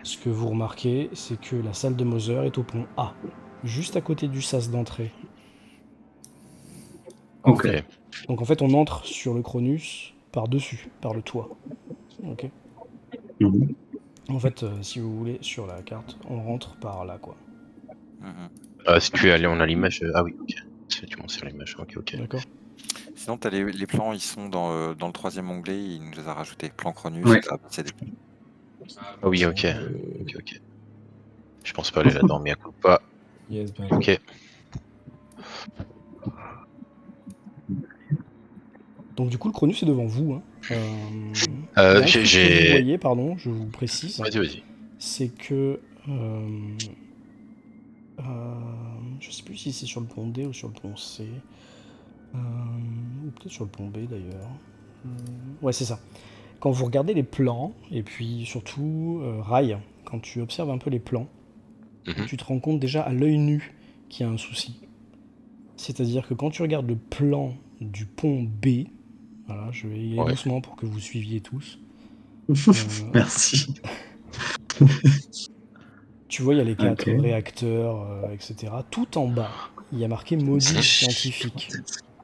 Ce que vous remarquez, c'est que la salle de Moser est au pont A, juste à côté du sas d'entrée. Ok. Ok. Donc en fait, on entre sur le Cronus par-dessus, par le toit. Ok. Mhm. En fait, si vous voulez, sur la carte, on rentre par là, quoi. Mhm. Si tu es allé, on a l'image. Ah oui, ok. Tu m'en sers l'image. Ok, ok. D'accord? Sinon, t'as les plans, ils sont dans le 3e onglet, il nous les a rajoutés. Plan Cronus, Ouais. ça, c'est des... Ah oui, ok. Euh, Ok, ok. Je pense pas aller là-dedans, mais à coup pas. Yes, bien. Ok. Donc du coup, le Cronus est devant vous. Hein. Il y a un truc que vous voyez, pardon, je vous précise, Vas-y, vas-y. c'est que... je sais plus si c'est sur le pont D ou sur le pont C. Ou peut-être sur le pont B d'ailleurs. Ouais, c'est ça. Quand vous regardez les plans, et puis surtout Rai, quand tu observes un peu les plans, Mhm. tu te rends compte déjà à l'œil nu qu'il y a un souci. C'est-à-dire que quand tu regardes le plan du pont B, voilà, je vais y aller Ouais. doucement pour que vous suiviez tous. Merci. Tu vois, il y a les 4 Ok. réacteurs, etc. Tout en bas, il y a marqué module scientifique.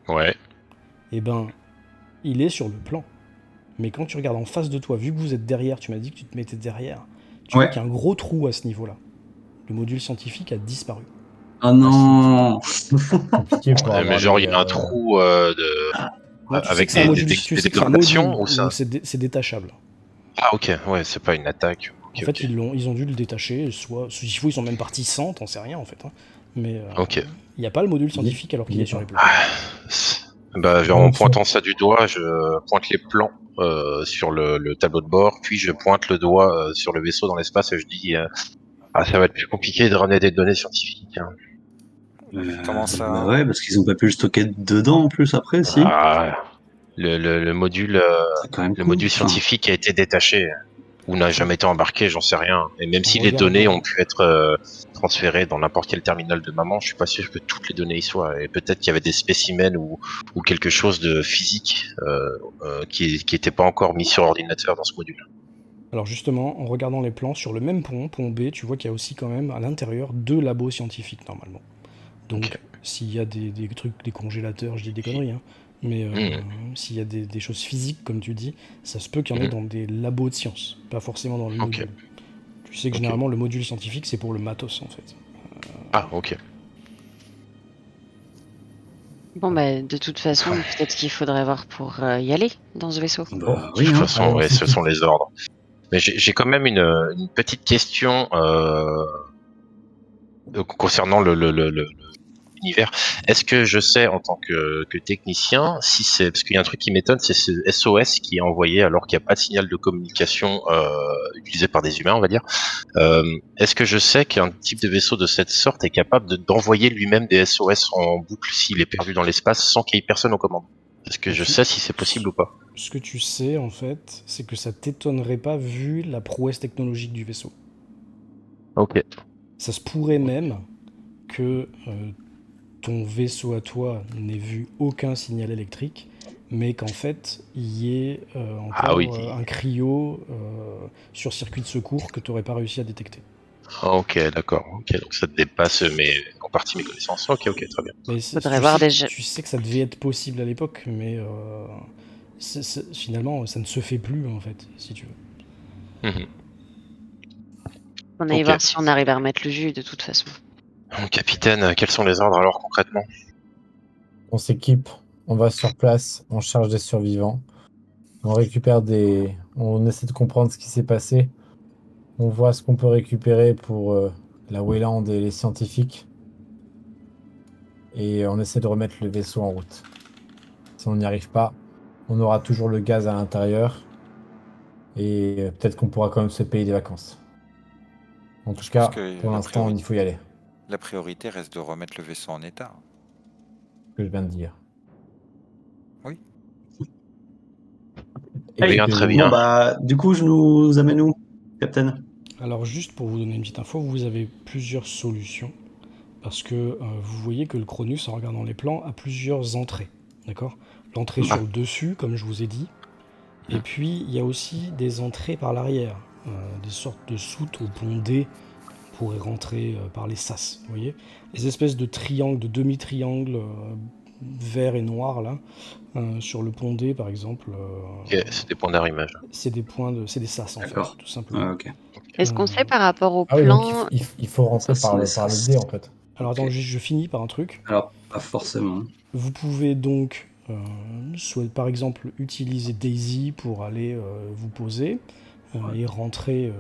Ouais. Eh ben, il est sur le plan. Mais quand tu regardes en face de toi, vu que vous êtes derrière, tu m'as dit que tu te mettais derrière, tu vois Ouais. qu'il y a un gros trou à ce niveau-là. Le module scientifique a disparu. Oh non. Compliqué pour Mais avoir genre, les. il y a un trou Non, tu sais que avec c'est un des, module, tu des sais que c'est un module, dégradations ou ça? donc c'est détachable. Ah ok, ouais, c'est pas une attaque. En Ok, fait, ok. ils ont dû le détacher, soit s'il faut, ils sont même partis sans, t'en sais rien en fait. Hein. Mais Ok. il n'y a pas le module scientifique alors qu'il il est est sur pas. les plans. Bah, en Donc, pointant ça du doigt, je pointe les plans sur le tableau de bord, puis je pointe le doigt sur le vaisseau dans l'espace et je dis ah, ça va être plus compliqué de ramener des données scientifiques. Hein. Comment ça? Bah ouais, parce qu'ils ont pas pu le stocker dedans en plus après, si. Ah, le module C'est quand même le cool. module Enfin, scientifique a été détaché ou n'a jamais été embarqué, j'en sais rien. Et même En si les données regardant, ont pu être transférées dans n'importe quel terminal de maman, je suis pas sûr que toutes les données y soient. Et peut-être qu'il y avait des spécimens ou quelque chose de physique qui était pas encore mis sur ordinateur dans ce module. alors justement, en regardant les plans sur le même pont, pont B, tu vois qu'il y a aussi quand même à l'intérieur 2 labos scientifiques normalement. Ok. Donc, s'il y a des trucs, des congélateurs, je dis des conneries, hein, mais s'il y a des choses physiques, comme tu dis, ça se peut qu'il y en ait Mhm. dans des labos de sciences, pas forcément dans le Ok. module. Tu sais que Ok. généralement, le module scientifique, c'est pour le matos, en fait. Ah, ok. Bon, bah, de toute façon, peut-être qu'il faudrait voir pour y aller dans ce vaisseau. bah De oui, toute hein. façon, allez, on ouais, ce s'équipe. sont les ordres. Mais j'ai quand même une petite question concernant l'univers. Est-ce que je sais en tant que technicien si c'est parce qu'il y a un truc qui m'étonne, c'est ce SOS qui est envoyé alors qu'il n'y a pas de signal de communication utilisé par des humains, on va dire. Est-ce que je sais qu'un type de vaisseau de cette sorte est capable d'envoyer lui-même des SOS en boucle s'il est perdu dans l'espace sans qu'il y ait personne aux commandes? Est-ce que Donc, je sais si c'est possible ou pas? ce que tu sais, en fait, c'est que ça t'étonnerait pas vu la prouesse technologique du vaisseau. Ok. Ça se pourrait même que ton vaisseau à toi n'ait vu aucun signal électrique, mais qu'en fait, il y ait Ah oui. encore un cryo sur circuit de secours que tu n'aurais pas réussi à détecter. Ok, d'accord. Ok, donc ça dépasse en partie mes connaissances. Ok, ok, très bien. Mais Faudrait voir déjà. tu sais que ça devait être possible à l'époque, mais finalement, ça ne se fait plus, en fait, si tu veux. Mhm. On aille Ok. voir si on arrive à remettre le jus de toute façon. Capitaine, quels sont les ordres alors concrètement? On s'équipe, on va sur place, on charge des survivants, on récupère des. On essaie de comprendre ce qui s'est passé, on voit ce qu'on peut récupérer pour la Weyland et les scientifiques, et on essaie de remettre le vaisseau en route. Si on n'y arrive pas, on aura toujours le gaz à l'intérieur, et peut-être qu'on pourra quand même se payer des vacances. En tout Je pense cas, que pour l'instant, il faut y aller, la priorité reste de remettre le vaisseau en état. ce que je viens de dire. Oui. Hey, Bien, très Équipez-vous. bon bien. bah, du coup, je nous amène où, Captain? Alors juste pour vous donner une petite info, vous avez plusieurs solutions, parce que vous voyez que le Cronus, en regardant les plans, a plusieurs entrées. d'accord? L'entrée sur le dessus, comme je vous ai dit. Et puis, il y a aussi des entrées par l'arrière, des sortes de soutes au pont D pour y rentrer par les sas, vous voyez? Les espèces de triangles, de demi-triangles verts et noirs, là, sur le pont D, par exemple, Ok, c'est des points d'arrimage. c'est des sas, en fait, D'accord. tout simplement. Ok. Est-ce qu'on sait par rapport au Ah oui, donc plan... il faut rentrer Ça, par c'est- le dé, en fait. Alors, Ok. attends, je finis par un truc. Alors, pas forcément. Vous pouvez donc, soit par exemple, utiliser Daisy pour aller vous poser et rentrer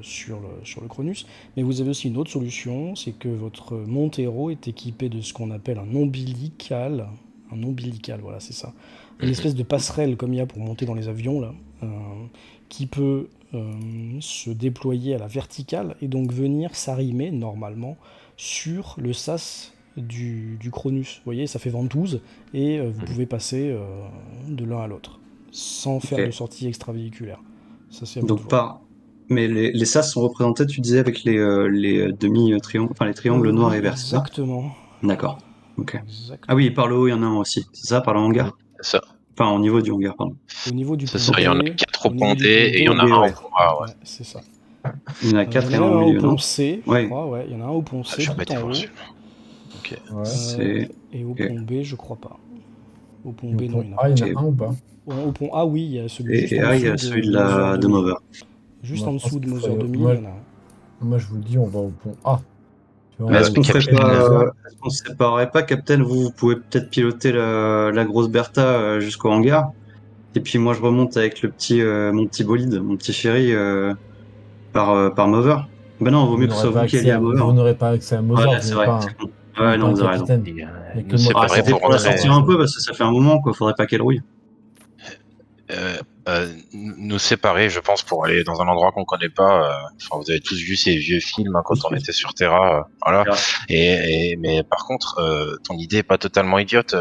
sur le Cronus. Mais vous avez aussi une autre solution, c'est que votre Montero est équipé de ce qu'on appelle un ombilical. Un ombilical, voilà, c'est ça. Une espèce de passerelle comme il y a pour monter dans les avions, là, qui peut se déployer à la verticale et donc venir s'arrimer normalement sur le sas du Cronus. Vous voyez, ça fait ventouse et vous pouvez passer de l'un à l'autre sans faire Ok. de sortie extravéhiculaire. Ça, c'est à vous de Donc, voir. Mais les sas sont représentés, tu disais, avec les demi-triangles, enfin les triangles noirs Oui, et verts, c'est ça? exactement. D'accord. Ok. Exactement. Ah oui, et par le haut, il y en a un aussi. C'est ça, par le hangar? C'est ça. Enfin, au niveau du hangar, pardon. Au niveau du C'est pont ça, il y en a D, 4 au au niveau pont du D pont et il y en D, a D, un ouais. au pont A, ouais. ouais, c'est ça. Il y en a Il y 4 en et a un même au un au milieu, pont non? C, je Ouais. crois, ouais. Il y en a un au pont Ah, C, j'ai pas tout été en voir haut. celui-là. Ok. Ouais. C'est... Et au ok. pont B, je crois pas. Au pont Au B, non, pont il n'y en a A, il y en pas. a un ou pas? Au pont A, oui, il y a celui juste Et en ah, il y dessous a celui de Mother de 2000. Mover. Juste Moi, en je pense dessous de qu'il Mother faut... 2000, il Moi, y en a un. moi, je vous le dis, on va au pont A. Tu vois, on Mais va est-ce au qu'on pont ferait N pas, Mother. est-ce qu'on se séparerait pas, Captain? Vous pouvez peut-être piloter la grosse Bertha jusqu'au hangar. Et puis moi, je remonte avec mon petit bolide, mon petit Ferry par Mover. Ben non, vaut Vous mieux que ce n'aurez soit pas vous qui alliez accès à à, Mover. vous n'aurez pas accès à Ouais, Mother, c'est vrai. vous Ouais, n'êtes pas non, un vous avez raison. capitaine. Et, Il n'y a que nous moi qui Ah, séparer pourra c'était pour pour la faire sortir entrer. un ça. peu parce que ça fait un moment, quoi. Faudrait pas qu'elle rouille. Nous séparer, je pense, pour aller dans un endroit qu'on connaît pas. Enfin, vous avez tous vu ces vieux films hein, quand on était sur Terra, voilà. Mais par contre, ton idée est pas totalement idiote,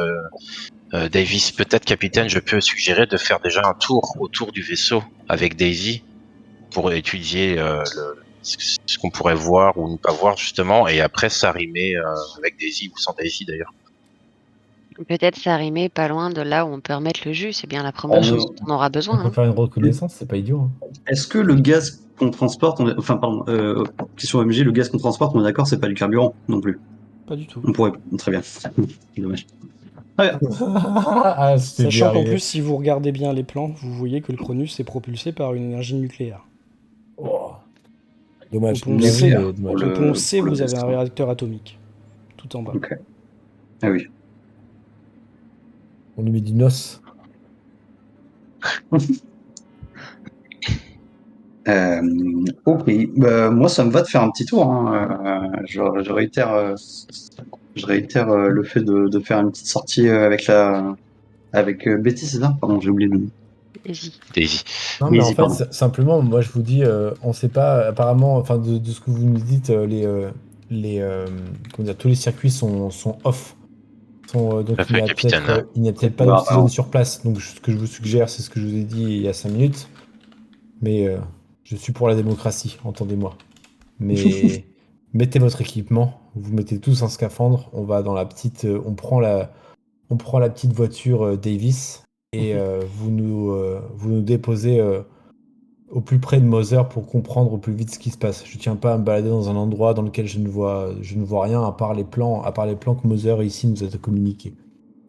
Davis. Peut-être, capitaine, je peux suggérer de faire déjà un tour autour du vaisseau avec Daisy pour étudier ce qu'on pourrait voir ou ne pas voir justement, et après s'arrimer avec Daisy ou sans Daisy d'ailleurs. Peut-être s'arrimer pas loin de là où on peut remettre le jus, c'est bien la Oh, première chose non. dont on aura On besoin. peut Hein. faire une reconnaissance, c'est pas idiot. Hein. Est-ce que le gaz qu'on transporte, enfin, pardon, question OMG, le gaz qu'on transporte, on est d'accord, c'est pas du carburant non plus. Pas du tout. On pourrait, très bien. Dommage. Très bien. Ah, c'était bien Sachant qu'en arrivé. plus, si vous regardez bien les plans, vous voyez que le Cronus est propulsé par une énergie nucléaire. Oh, Au dommage. pont Bien vu, C, mais Pour dommage. au pont C, le vous avez un vaisseau. réacteur atomique, tout en bas. Ok. Ah oui. On lui met du noce. Ok, bah, moi ça me va de faire un petit tour. Hein. Je réitère, le fait de faire une petite sortie avec Betty, c'est ça? Pardon, j'ai oublié le nom. Vas-y. Daisy. Non, mais en Daisy, fait, pardon. simplement, moi, je vous dis, on sait pas, apparemment, enfin, de ce que vous nous dites, comment dire, tous les circuits sont off. Donc, Tout à fait, capitaine. il n'y a peut-être pas Bah, d'oxygène sur place. Donc, ce que je vous suggère, c'est ce que je vous ai dit il y a 5 minutes. Mais je suis pour la démocratie, entendez-moi. Mais mettez votre équipement, vous mettez tous un scaphandre, on va dans la petite, on prend la petite voiture Davis et vous nous déposez au plus près de Mother pour comprendre au plus vite ce qui se passe. Je tiens pas à me balader dans un endroit dans lequel je ne vois rien à part les plans que Mother ici nous a communiqués.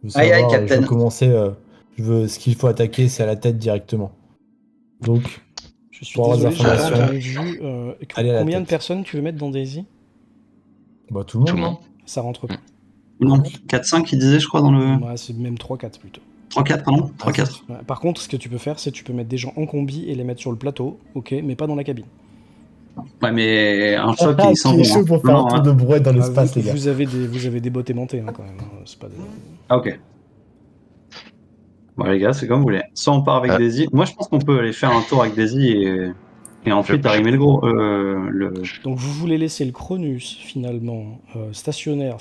Je veux Aïe aïe, savoir, je veux Captain. commencer, ce qu'il faut attaquer, c'est à la tête directement. Donc, Je suis pour avoir des désolé, j'ai pas informations, entendu. allez à la Combien de tête. personnes tu veux mettre dans Daisy? Bah, tout le Tout monde, le non monde. Ça rentre pas. Non, 4-5, il disait, je crois, dans le. Moi, c'est même 3-4 plutôt. 3-4, pardon? Ah, 3-4. Ouais, par contre, ce que tu peux faire, c'est que tu peux mettre des gens en combi et les mettre sur le plateau, ok, mais pas dans la cabine. Ouais, mais un choc, Ah, ils s'en qui est vont. chaud pour faire un Non, tour hein. de brouette dans Ah, l'espace, les gars. vous avez des bottes aimantées hein, quand même. Hein, c'est pas des... Ah, ok. Bon, les gars, c'est comme vous voulez. Soit on part avec Euh, Daisy. Moi, je pense qu'on peut aller faire un tour avec Daisy et ensuite je- arrimer le gros. Donc vous voulez laisser le Cronus finalement stationnaire,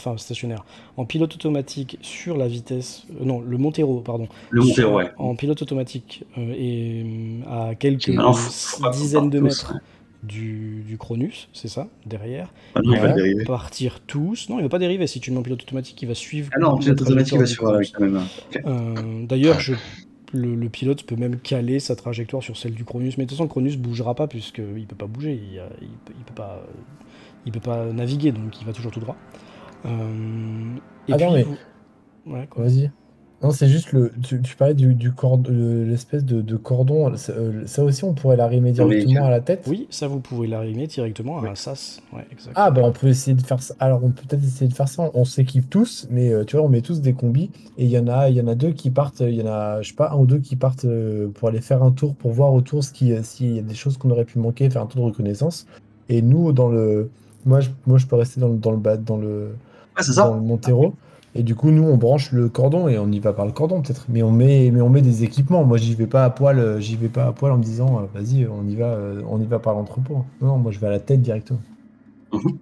en pilote automatique sur la vitesse, non, le Montero, pardon, Le Montero, ouais. en pilote automatique et à quelques Ah non, faut pas qu'on dizaines parte de tous, mètres ouais. du Cronus, c'est ça, derrière. Ah non, il va Ouais. dériver. Partir tous. Non, il va pas dériver. Si tu le mets en pilote automatique, il va suivre Ah non, la pilote automatique, il trajectoire va du suivre Cronus. quand même. Ok. D'ailleurs, le pilote peut même caler sa trajectoire sur celle du Cronus, mais de toute façon, le Cronus bougera pas puisqu'il peut pas bouger, il peut pas naviguer, donc il va toujours tout droit. Et Attends, puis, mais ouais, quoi. vas-y. Non, c'est juste tu parlais du cordon, l'espèce de cordon. Ça aussi, on pourrait l'arrimer directement à la tête. Oui, ça vous pouvez l'arrimer directement à Oui. un sas. Ouais, exact. Ah, bah on peut essayer de faire ça. Alors, on peut peut-être essayer de faire ça. On s'équipe tous, mais tu vois, on met tous des combis. Et il y en a deux qui partent. Il y en a, je sais pas, un ou deux qui partent pour aller faire un tour, pour voir autour s'il y a des choses qu'on aurait pu manquer, faire un tour de reconnaissance. Et nous, moi, je peux rester Ouais, c'est dans ça. le Montero. Et du coup, nous, on branche le cordon et on y va par le cordon, peut-être. Mais on met des équipements. Moi, j'y vais pas à poil en me disant, vas-y, on y va par l'entrepôt. Non, moi, je vais à la tête directement. Mhm.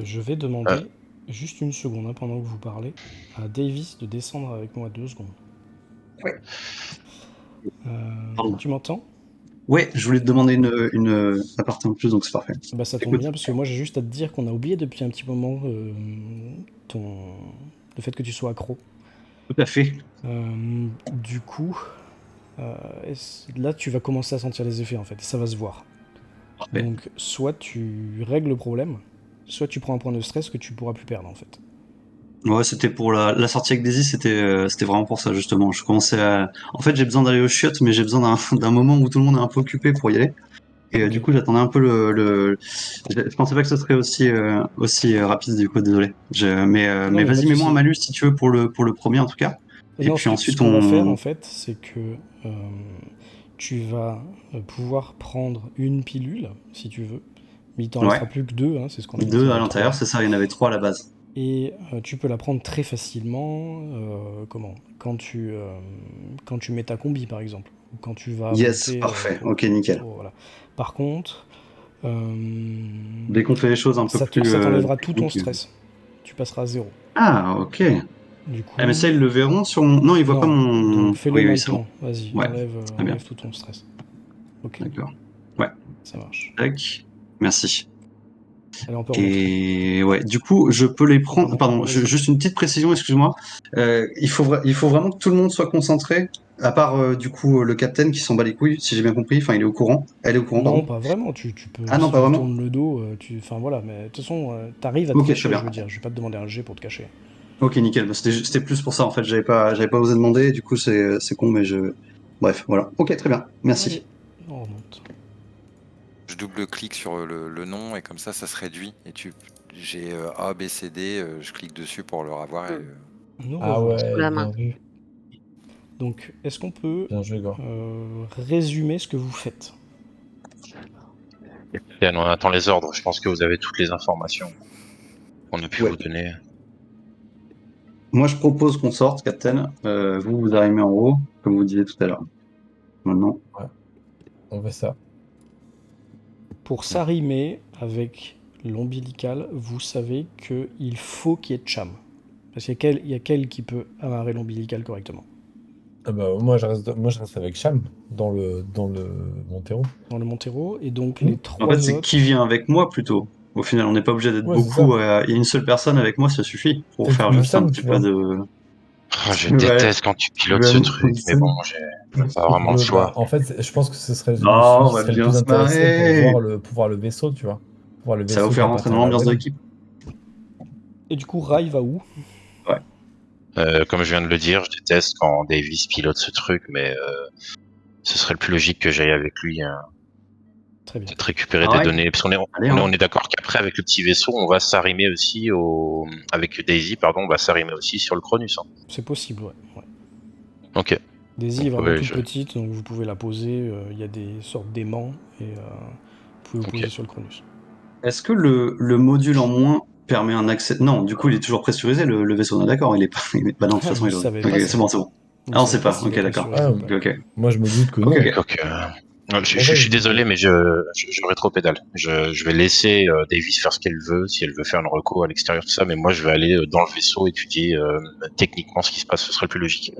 Je vais demander juste une seconde, hein, pendant que vous parlez, à Davis de descendre avec moi 2 secondes. Ouais. Pardon. Tu m'entends? Ouais, je voulais te demander une aparté en plus, donc c'est parfait. Bah ça tombe Écoute. bien parce que moi j'ai juste à te dire qu'on a oublié depuis un petit moment le fait que tu sois accro. Tout à fait. Du coup, là tu vas commencer à sentir les effets en fait, et ça va se voir. Parfait. Donc soit tu règles le problème, soit tu prends un point de stress que tu pourras plus perdre en fait. Ouais, c'était pour la sortie avec Daisy, c'était vraiment pour ça justement. Je commençais à. En fait, j'ai besoin d'aller aux chiottes, mais j'ai besoin d'un moment où tout le monde est un peu occupé pour y aller. Et Ok. du coup, j'attendais un peu Je pensais pas que ce serait aussi rapide, du coup, désolé. Mais Non, mais pas vas-y, de mets-moi un souci. malus si tu veux pour le premier en tout cas. Et Non, puis ce ensuite, qu'on va faire en on. fait, c'est que tu vas pouvoir prendre une pilule si tu veux, mais il t'en Ouais. restera plus que 2, hein, c'est ce qu'on avait dit, il Deux y en à avait l'intérieur, 3. c'est ça, il y en avait 3 à la base. Et tu peux la prendre très facilement quand tu mets ta combi par exemple, ou quand tu vas Yes, monter. parfait. Ok, nickel. Voilà. Par contre, Dès qu'on fait les choses un peu ça plus t'enlèvera tout ton techniques. stress. Tu passeras à 0. Ah, ok. Du coup, Ah, mais ça, ils le verront sur mon. Non, ils voient pas non. mon. Donc fais-le Oui, oui, c'est bon. maintenant. Vas-y, Ouais, très bien. enlève tout ton stress. Ok, D'accord. Ouais. ça marche. Tac. Merci. Allez, on peut remonter. Et ouais, du coup, je peux les prendre. Pardon, vas-y. juste une petite précision, excuse-moi. Il faut vraiment que tout le monde soit concentré, à part du coup le capitaine qui s'en bat les couilles, si j'ai bien compris. Enfin, il est au courant. Elle est au courant, Non, pardon. pas vraiment. Tu peux, Ah non, si pas tu lui vraiment. tournes le dos, enfin voilà. Mais de toute façon, t'arrives à te Ok, très cacher, bien. je veux dire. Je vais pas te demander un jet pour te cacher. Ok, nickel. Bah, c'était plus pour ça en fait. J'avais pas osé demander. Du coup, c'est con, mais je. Bref, voilà. Ok, très bien. Allez, Merci. on remonte. Je double-clique sur le nom et comme ça se réduit. Et j'ai A, B, C, D, je clique dessus pour le revoir. Et, Nous Ah revoilà. ouais, la bien main. vu. Donc, est-ce qu'on peut Bien joué, gars. résumer ce que vous faites? Et on attend les ordres. Je pense que vous avez toutes les informations qu'on a pu Ouais. vous donner. Moi, je propose qu'on sorte, Captain. Vous arrivez en haut, comme vous disiez tout à l'heure. Maintenant. On fait ça. Pour s'arrimer avec l'ombilical, vous savez qu'il faut qu'il y ait de cham. Parce qu'il y a qu'elle qui peut amarrer l'ombilical correctement. Ah bah, moi, je reste avec Cham dans le Montero. Dans le Montero, et donc Mmh. les En trois fait, c'est autres. qui vient avec moi plutôt. Au final, on n'est pas obligé d'être Ouais, c'est ça. beaucoup. Il y a une seule personne avec moi, ça suffit pour Peut-être faire une juste un Sam, petit tu peu vois. de. Ah, je Ouais. déteste quand tu pilotes ce truc, mais bon, j'ai pas vraiment le choix. En fait, je pense que ce serait Oh, celui on qui va serait le bien plus se intéressé marrer. pour voir le vaisseau, tu vois. Pour voir le Ça va vaisseau vous qui faire rentrer appartient dans à la l'ambiance de Wayland. l'équipe. Et du coup, Rai va où? Comme je viens de le dire, je déteste quand Davis pilote ce truc, mais ce serait le plus logique que j'aille avec lui, Très bien. peut-être récupérer Ah des ouais. données, parce Allez, on est d'accord qu'après avec le petit vaisseau, on va s'arrimer aussi avec Daisy, pardon, on va s'arrimer aussi sur le Cronus. Hein. C'est possible, ouais. Ok. Daisy est Donc, vraiment ouais, toute petite, donc vous pouvez la poser. Il y a des sortes d'aimants, et vous pouvez vous poser Ok. sur le Cronus. Est-ce que le module en moins permet un accès? Non, du coup, il est toujours pressurisé, le vaisseau. On est d'accord. Bah non, de toute façon, Vous il est. savez Ok, pas ça. c'est bon, c'est bon. Vous Ah, on savez sait pas. s'il Ok, est d'accord. pressurisé ou Ah, pas. Ok. moi, je me doute que Ok, non. ok. Donc, je Ouais, suis désolé, mais je rétropédale. Je vais laisser Davis faire ce qu'elle veut, si elle veut faire une reco à l'extérieur de ça, mais moi je vais aller dans le vaisseau étudier techniquement ce qui se passe, ce serait le plus logique.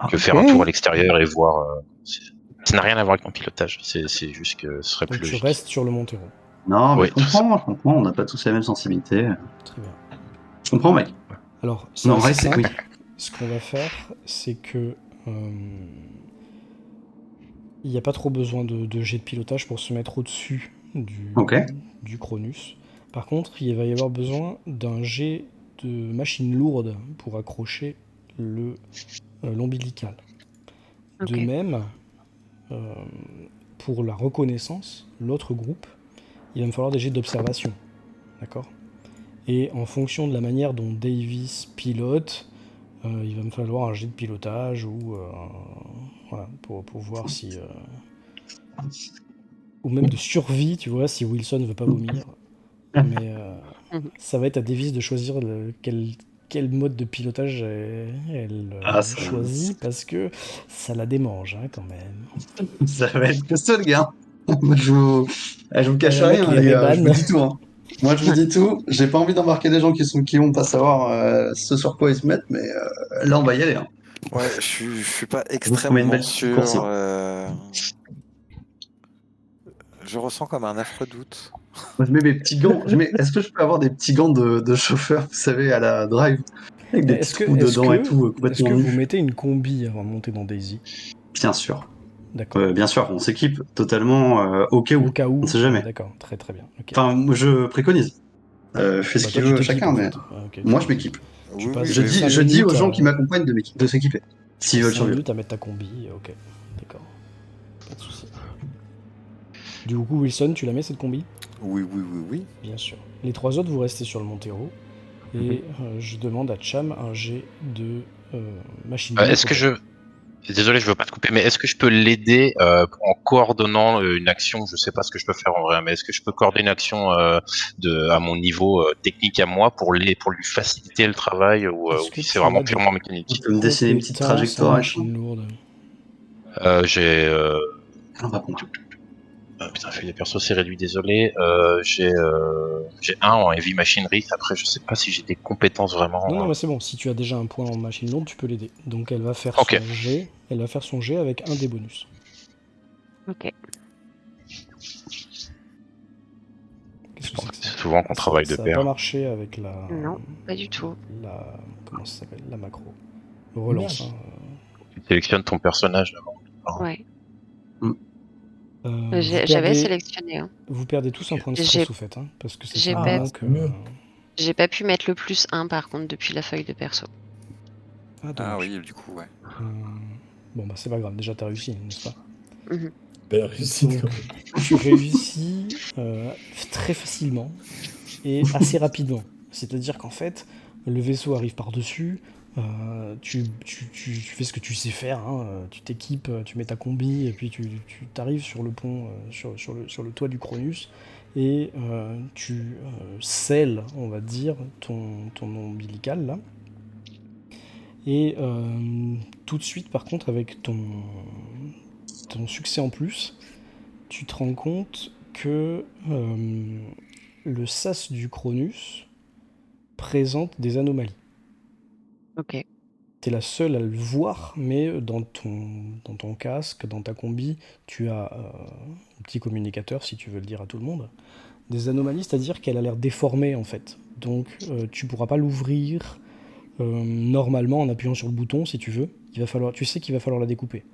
Je vais faire un tour à l'extérieur et voir. Ça n'a rien à voir avec mon pilotage. C'est juste que ce serait Donc plus tu logique. restes sur le Montero. Non, mais Oui, je comprends, on n'a pas tous la même sensibilité. Très bien. Je comprends, mec. Alors, c'est Non, assez reste, oui. simple. Ce qu'on va faire, c'est que il n'y a pas trop besoin de jet de pilotage pour se mettre au-dessus Ok. du Cronus. Par contre, il va y avoir besoin d'un jet de machine lourde pour accrocher l'ombilical. De Ok. même, pour la reconnaissance, l'autre groupe, il va me falloir des jets d'observation. D'accord ? Et en fonction de la manière dont Davis pilote, il va me falloir un jet de pilotage ou voilà, pour voir si ou même de survie, tu vois, si Wilson ne veut pas vomir. Mais Mhm. ça va être à Davis de choisir quel mode de pilotage elle Ça, choisit, parce que ça la démange quand même. ça va être costaud, le gars. Moi, je vous cache Le mec, rien, il est les gars. Je vous Ray-Ban. dis tout. Hein. Moi, je vous dis tout. J'ai pas envie d'embarquer des gens qui vont pas savoir ce sur quoi ils se mettent, mais là, on va y aller. Hein. Ouais, je suis pas Je vous promets une extrêmement belle petite course. sûr. Hein. Je ressens comme un affreux doute. Moi, je mets mes petits gants. Est-ce que je peux avoir des petits gants de chauffeur, vous savez, à la drive, avec des petits trous dedans et tout, est-ce complètement que vous nus? mettez une combi avant de monter dans Daisy? Bien sûr. D'accord. Bien sûr, on s'équipe totalement au cas où. Au cas On où. ne sait jamais. D'accord, très très bien. Ok. Enfin, moi, je préconise. Fais ce Bah, qu'il toi, tu veut t'équipes chacun, en mais fait. Ah, ok, moi, tu je t'équipes. m'équipe. Tu Oui, passes oui, mais 5 Je dis aux minutes gens à... qui m'accompagnent de s'équiper, tu s'ils passes veulent 5 survivre. minutes à mettre ta combi, ok. D'accord. Pas de soucis. Du coup, Wilson, tu la mets cette combi? oui, oui, oui, oui. Bien sûr. Les trois autres, vous restez sur le Montero. Et je demande à Cham un jet de machine lourde. Est-ce que je... Désolé, je veux pas te couper, mais est-ce que je peux l'aider en coordonnant une action? Je sais pas ce que je peux faire en vrai, mais est-ce que je peux coordonner une action à mon niveau technique à moi pour lui faciliter le travail ou Est-ce que c'est tu vraiment as des purement Tu mécanique? peux me dessiner une petite compétences en trajectoire et tout. machine lourde? J'ai On va comprendre. putain, feuille de perso, c'est réduit, désolé. J'ai un en heavy machinery. Après, je sais pas si j'ai des compétences vraiment. Non, mais c'est bon. Si tu as déjà un point en machine lourde, tu peux l'aider. Donc elle va faire Ok. son jet. Elle va faire son jet avec un des bonus. Ok. Qu'est-ce que c'est que ça? C'est souvent qu'on travaille de Ça n'a pas pair. marché avec la... Non, pas du tout. Comment ça s'appelle? La macro. Relance. Merde. Tu sélectionnes ton personnage d'abord. Vous J'avais perdez- sélectionné. Hein. Vous perdez tous un point de stress J'ai- au fait, hein, parce que c'est j'ai ça pas- manque. c'est mieux. J'ai pas pu mettre le +1 par contre depuis la feuille de perso. Ah, Ah dommage. oui, du coup, ouais. Bon, bah c'est pas grave, déjà t'as réussi, n'est-ce pas? Belle réussite. Donc, quand même. tu réussis très facilement et assez rapidement. C'est-à-dire qu'en fait, le vaisseau arrive par-dessus, tu fais ce que tu sais faire, hein, tu t'équipes, tu mets ta combi, et puis tu t'arrives sur le pont, sur le toit du Cronus, et tu scelles, on va dire, ton ombilical, là. Et tout de suite, par contre, avec ton succès en plus, tu te rends compte que le sas du Cronus présente des anomalies. Ok. T'es la seule à le voir, mais dans ton casque, dans ta combi, tu as un petit communicateur, si tu veux le dire à tout le monde. Des anomalies, c'est-à-dire qu'elle a l'air déformée, en fait. Donc, tu pourras pas l'ouvrir normalement en appuyant sur le bouton, si tu veux. Tu sais qu'il va falloir la découper.